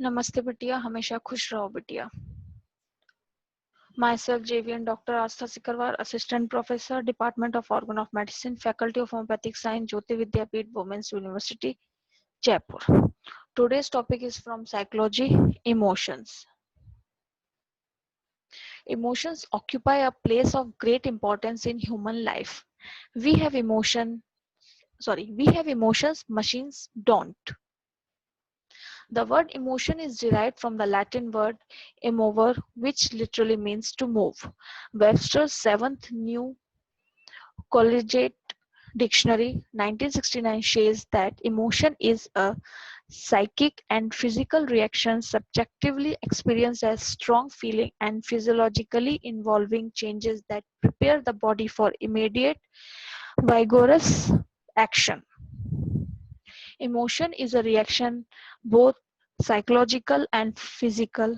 नमस्ते बिटिया, हमेशा खुश रहो बिटिया। Myself, JVN Dr. Astha Sikarwar, Assistant Professor, Department of Organ of Medicine, Faculty of Homeopathic Science, Jyoti Vidyapeeth, Women's University, Jaipur. Today's topic is from psychology, emotions. Emotions occupy a place of great importance in human life. We have we have emotions, machines don't. The word emotion is derived from the Latin word emover, which literally means to move. Webster's seventh New Collegiate Dictionary 1969 says that emotion is a psychic and physical reaction subjectively experienced as strong feeling and physiologically involving changes that prepare the body for immediate vigorous action. Emotion is a reaction both psychological and physical,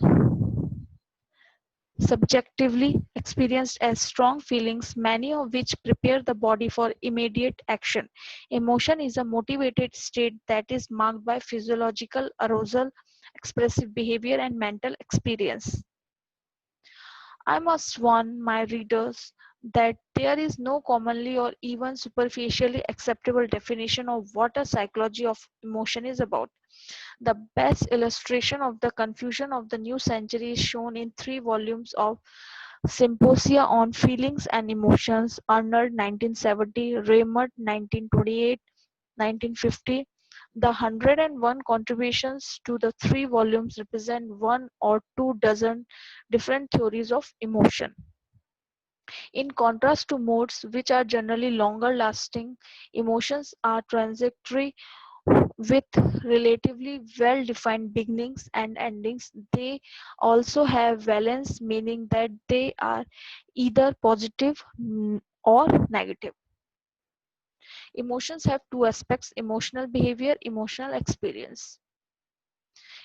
subjectively experienced as strong feelings, many of which prepare the body for immediate action. Emotion is a motivated state that is marked by physiological arousal, expressive behavior, and mental experience. I must warn my readers that there is no commonly or even superficially acceptable definition of what a psychology of emotion is about. The best illustration of the confusion of the new century is shown in 3 volumes of Symposia on Feelings and Emotions, Arnold 1970, Raymond 1928, 1950. The 101 contributions to the 3 volumes represent 1 or 2 dozen different theories of emotion. In contrast to moods, which are generally longer lasting, emotions are transitory with relatively well defined beginnings and endings. They also have valence, meaning that they are either positive or negative. Emotions have 2 aspects: emotional behavior, emotional experience.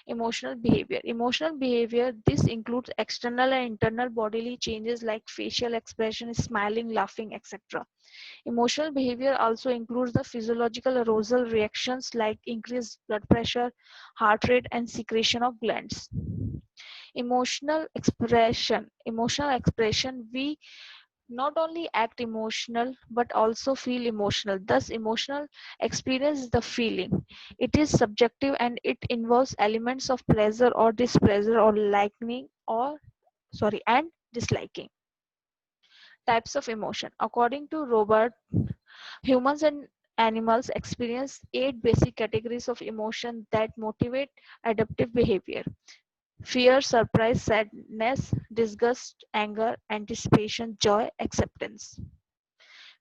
Emotional behavior, this includes external and internal bodily changes like facial expression, smiling, laughing, etc. Emotional behavior also includes the physiological arousal reactions like increased blood pressure, heart rate, and secretion of glands. Emotional expression, we not only act emotional but also feel emotional. Thus, emotional experience is the feeling. It is subjective and it involves elements of pleasure or displeasure or liking or and disliking. Types of emotion. According to Robert, humans and animals experience 8 basic categories of emotion that motivate adaptive behavior: fear, surprise, sadness, disgust, anger, anticipation, joy, acceptance.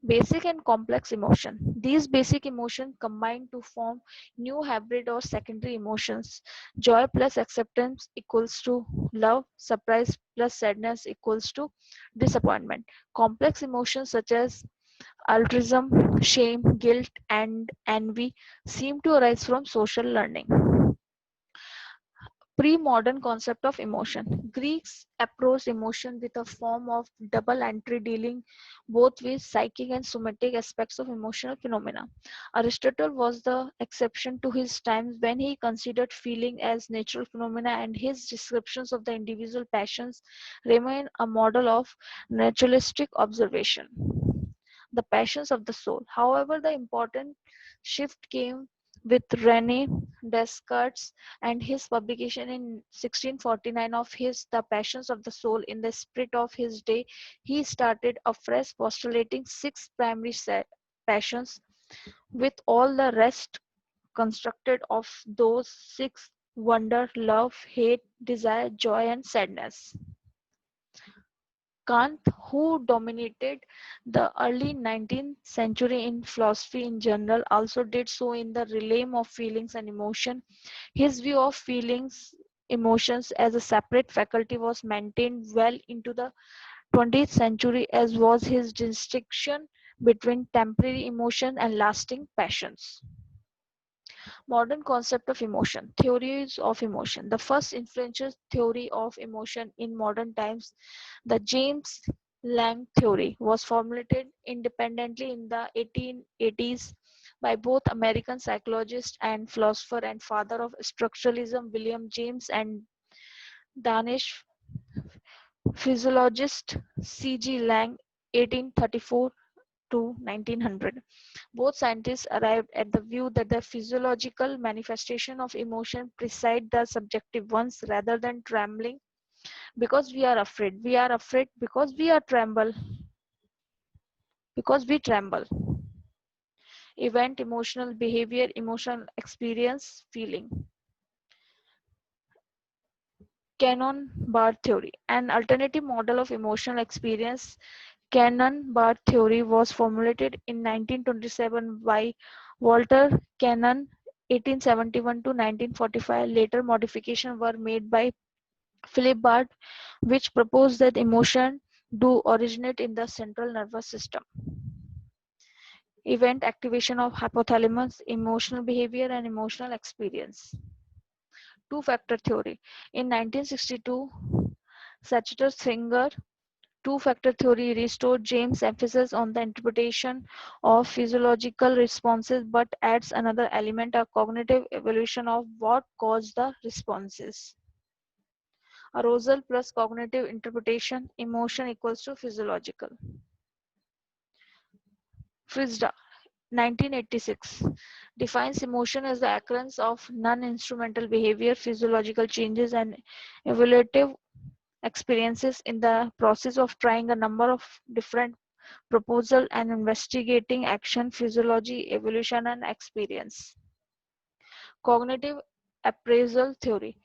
Basic and complex emotion. These basic emotions combine to form new hybrid or secondary emotions. Joy plus acceptance equals to love. Surprise plus sadness equals to disappointment. Complex emotions such as altruism, shame, guilt, and envy seem to arise from social learning. Pre-modern concept of emotion. Greeks approached emotion with a form of double entry dealing both with psychic and somatic aspects of emotional phenomena. Aristotle was the exception to his times when he considered feeling as natural phenomena, and his descriptions of the individual passions remain a model of naturalistic observation. The passions of the soul. However, the important shift came with Rene Descartes and his publication in 1649 of his The Passions of the Soul. In the spirit of his day, he started afresh postulating 6 primary passions, with all the rest constructed of those 6: wonder, love, hate, desire, joy, and sadness. Kant, who dominated the early 19th century in philosophy in general, also did so in the realm of feelings and emotion. His view of emotions as a separate faculty was maintained well into the 20th century, as was his distinction between temporary emotion and lasting passions. Modern concept of emotion. Theories of emotion. The first influential theory of emotion in modern times, the James Lange theory, was formulated independently in the 1880s. by both American psychologist and philosopher and father of structuralism William James and Danish physiologist C.G. Lang 1834 to 1900. Both scientists arrived at the view that the physiological manifestation of emotion precede the subjective ones rather than trembling because we are afraid. We are afraid because we tremble. Event, emotional behavior, emotional experience, feeling. Cannon-Barth theory. An alternative model of emotional experience, Cannon-Barth theory, was formulated in 1927 by Walter Cannon 1871 to 1945. Later modifications were made by Philip Barth, which proposed that emotion do originate in the central nervous system. Event activation of hypothalamus, emotional behavior and emotional experience. Two-factor theory. In 1962, Sachster Singer two-factor theory restored James' emphasis on the interpretation of physiological responses but adds another element, a cognitive evaluation of what caused the responses. Arousal plus cognitive interpretation, emotion equals to physiological. Frisda 1986 defines emotion as the occurrence of non-instrumental behavior, physiological changes, and evaluative experiences in the process of trying a number of different proposal and investigating action, physiology, evolution, and experience. Cognitive appraisal theory.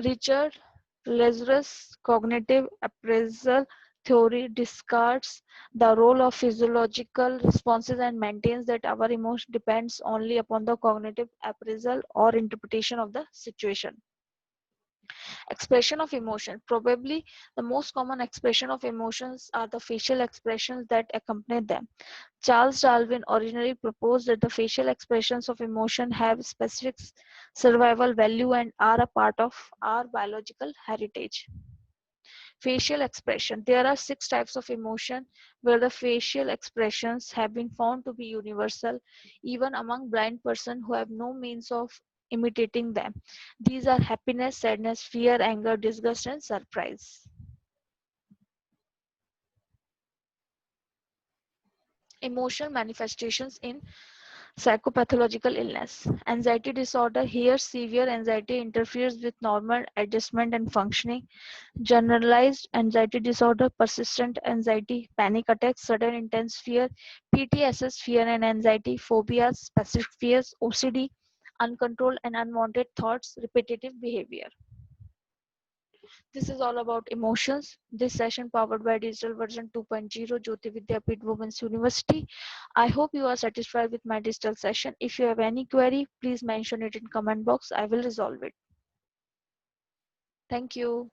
Richard Lazarus' cognitive appraisal theory discards the role of physiological responses and maintains that our emotion depends only upon the cognitive appraisal or interpretation of the situation. Expression of emotion. Probably the most common expression of emotions are the facial expressions that accompany them. Charles Darwin originally proposed that the facial expressions of emotion have specific survival value and are a part of our biological heritage. Facial expression. There are 6 types of emotion where the facial expressions have been found to be universal, even among blind persons who have no means of imitating them. These are happiness, sadness, fear, anger, disgust, and surprise. Emotional manifestations in psychopathological illness. Anxiety disorder. Here, severe anxiety interferes with normal adjustment and functioning. Generalized anxiety disorder, persistent anxiety, panic attacks, sudden intense fear, PTSS, fear and anxiety, phobias, specific fears, OCD, uncontrolled and unwanted thoughts, repetitive behavior. This is all about emotions. This session powered by digital version 2.0 Jyoti Vidyapeeth Women's University. I hope you are satisfied with my digital session. If you have any query, please mention it in comment box. I will resolve it. Thank you.